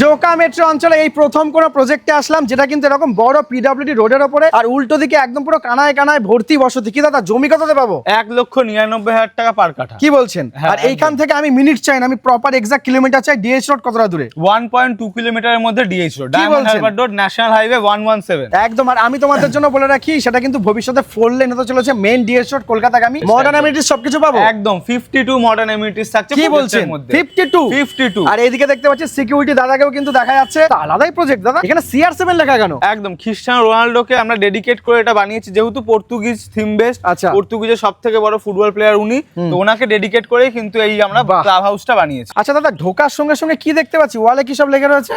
Joka metro অঞ্চলে এই প্রথম কোন প্রজেক্টে আসলাম, যেটা কিন্তু এরকম বড় পিডব্লিউডি রোডের উপরে, আর উল্টো দিকে একদম পুরো কানায় কানায় ভর্তি বসতি। কি দাদা, জমি কততে পাবো? 1,99,000 টাকা পার কাঠা। কি বলছেন? আর এইখান থেকে আমি মিনিট চাই না, আমি প্রপার এক্সাক্ট কিলোমিটার চাই। ডিএইচ রোড কতটা দূরে? 1.2 কিলোমিটারের মধ্যে DH road, diamond Harbour road, national highway 117। একদম। আর আমি তোমাদের জন্য বলে রাখি, সেটা কিন্তু ভবিষ্যতে 4 লেন হতে চলেছে। মেইন ডিএইচ রোড কলকাতাগামী, মডার্ন অ্যামিনিটিস সবকিছু পাবো একদম। 52 মডার্ন অ্যামিনিটিস থাকছে। কি বলছেন? 52। আর এইদিকে দেখতে পাচ্ছি সিকিউরিটি দাদাকেও কিন্তু দেখা যাচ্ছে। আলাদাই প্রজেক্ট দাদা, এখানে CR7 লেখা কেন? একদম ক্রিস্টিয়ানো রোনাল্ডোকে আমরা ডেডিকেট করে এটা বানিয়েছি, যেহেতু পর্তুগিজ থিম বেসড। আচ্ছা। পর্তুগিজের সবথেকে বড় ফুটবল প্লেয়ার উনি, তো ওনাকে ডেডিকেট করেই কিন্তু এই আমরা ক্লাব হাউসটা বানিয়েছি। আচ্ছা দাদা, ঢোকার সঙ্গে সঙ্গে কি দেখতে পাচ্ছি? ওয়ালে কি সব লেখা রয়েছে?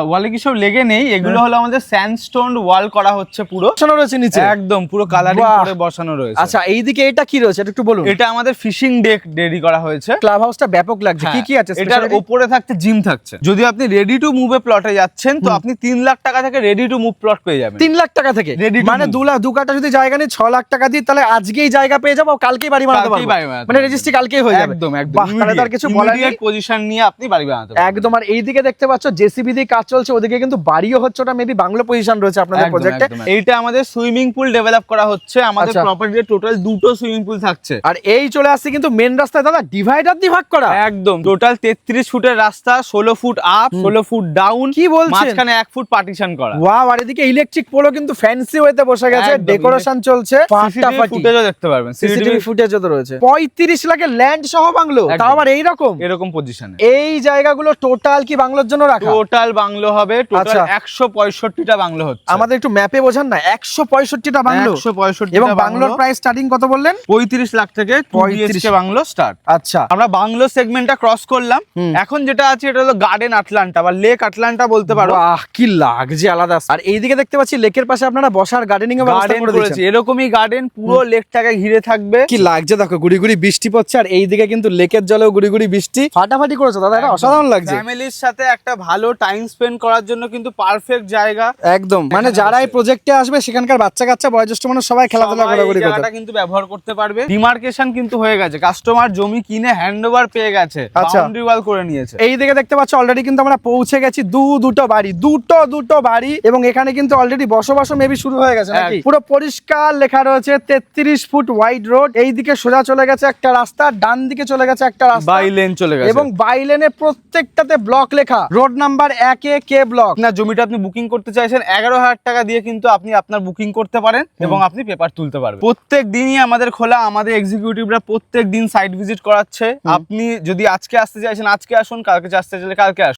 ওয়ালে কি সব লেগে নেই, এগুলো হলো আমাদের স্যান্ডস্টোন ওয়াল করা হচ্ছে, পুরো বসানো রয়েছে নিচে। একদম পুরো কালারিং বাহ। করে বসানো রয়েছে। আচ্ছা, এইদিকে এটা কি রয়েছে একটু বলুন। এটা আমাদের ফিশিং ডেক রেডি করা হয়েছে। ক্লাব হাউসটা ব্যাপক লাগছে। কি কি আছে? এটার উপরে থাকতে জিম থাকছে। যদি আপনি রেডি টু মুভে প্লটে যাচ্ছেন, তো আপনি 3 লাখ টাকা থেকে রেডি টু মুভ প্লট পেয়ে যাবেন। 3 লাখ টাকা থেকে? Ready to মানে move। 2 লাখ 2 কাটা যদি জায়গা নিই 6 লাখ টাকা দিই, তাহলে আজকেই জায়গা পেয়ে যাবো, কালকেই বাড়ি বানাতে কালকেই পারবো। বাড়ি বানাতে মানে পারবো। রেজিস্ট্রি কালকেই হয়ে যাবে। একদম একদম। বাহ, তাহলে তার কিছু বলার নেই। পজিশন নিয়ে আপনি বাড়ি বানাতে পারবেন। একদম। আর এইদিকে দেখতে পাচ্ছ জেসিবি দিয়ে কাজ চলছে, ওদিকে কিন্তু বাড়িও হচ্ছে। ওটা মেবি বাংলো পজিশন রয়েছে আপনাদের প্রজেক্টে। এইটা আমাদের সুইমিং পুল ডেভেলপ করা হচ্ছে। আমাদের আচ্ছা। প্রপার্টিতে টোটাল 2টো সুইমিং পুল থাকছে। আর এই চলে আসছে কিন্তু মেন রাস্তায় দাদা, ডিভাইডার দিয়ে ভাগ করা। একদম টোটাল 33 ফুটের রাস্তা, 16 ফুট আপ, 16 ফুট ডাউন। কি বলছেন? মাঝখানে 1 ফুট পার্টিশন করা। ওয়াও। আর এদিকে ইলেকট্রিক পোলও কিন্তু ফ্যান্সি ওয়েতে বসে গেছে, একদম। ডেকোরেশন চলছে, সিসিটিভি ফুটেজও দেখতে পারবেন। সিসিটিভি ফুটেজও তো রয়েছে। 35 লাখের ল্যান্ড সহ বাংলো, একদম। তাও আবার এইরকম এরকম পজিশনে। এই জায়গাগুলো টোটাল কি বাংলোর জন্য রাখা? টোটাল বাংলো হবে, টোটাল আচ্ছা। 165টা বাংলো হচ্ছে। আমাদের একটু ম্যাপে বোঝান না। 165টা বাংলো। 165টা এবং বাংলোর প্রাইস স্টার্টিং কত বললেন? 35 লাখ থেকে 2 বাংলো স্টার্ট। আচ্ছা। আমরা বাংলো সেগমেন্টটা ক্রস করলাম। এখন যেটা আছে এটা হলো গার্ডেন আটলান্টা বা লেক আটলান্টা বলতে পারো। বাহ, কি লাগছে আলাদা। আর এইদিকে দেখতে পাচ্ছি লেকের পাশে আপনারা বসার গার্ডেনিং এর ব্যবস্থা গার্ডেন করে করেছি, দিয়েছেন। এরকমই গার্ডেন পুরো লেকটাকে ঘিরে থাকবে। কি লাগছে দেখো, গুড়ি গুড়ি বৃষ্টি পড়ছে, আর এইদিকে কিন্তু লেকের জলেও গুড়ি গুড়ি বৃষ্টি। ফাটাফাটি করেছো দাদা, এটা অসাধারণ লাগছে। ফ্যামিলির সাথে একটা ভালো টাইম স্পেন্ড করার জন্য কিন্তু পারফেক্ট জায়গা। একদম। মানে যারা এই প্রজেক্টে আসবে, সেখানকার বাচ্চা কাচ্চা বয়োজ্যেষ্ঠ মানুষ সবাই খেলাধুলা ঘোরাঘুরি করতে জায়গাটা কিন্তু ব্যবহার করতে পারবে। ডিমার্কেশন কিন্তু হয়ে গেছে, কাস্টমার জমি কিনে হ্যান্ডওভার পেয়ে গেছে, আচ্ছা। বাউন্ডারি ওয়াল করে নিয়েছে। এইদিকে দেখতে পাচ্ছ অলরেডি কিন্তু আমরা পৌঁছে গেছি। দুটো বাড়ি, দুটো বাড়ি, এবং এখানে কিন্তু অলরেডি বসবাসও মেবি শুরু হয়ে গেছে নাকি? পুরো পরিষ্কার লেখা রয়েছে 33 ফুট ওয়াইড রোড। এইদিকে সোজা চলে গেছে একটা রাস্তা, ডান দিকে চলে গেছে একটা রাস্তা, বাই লেন চলে গেছে। এবং বাই লেনে প্রত্যেকটাতে ব্লক লেখা, রোড নাম্বার 1 কে ব্লক। না, জমিটা আপনি বুকিং করতে চাইছেন 11,000 টাকা দিয়ে কিন্তু আপনি আপনার বুকিং করতে পারেন এবং আপনি পেপার তুলতে পারবেন। প্রত্যেক দিনই আমাদের খোলা, আমাদের এক্সিকিউটিভরা প্রত্যেক দিন সাইট ভিজিট করাচ্ছে। আপনি যদি আজকে আসতে চাইছেন আজকে আসুন, কালকে আসতে চাইলে কালকে আসুন।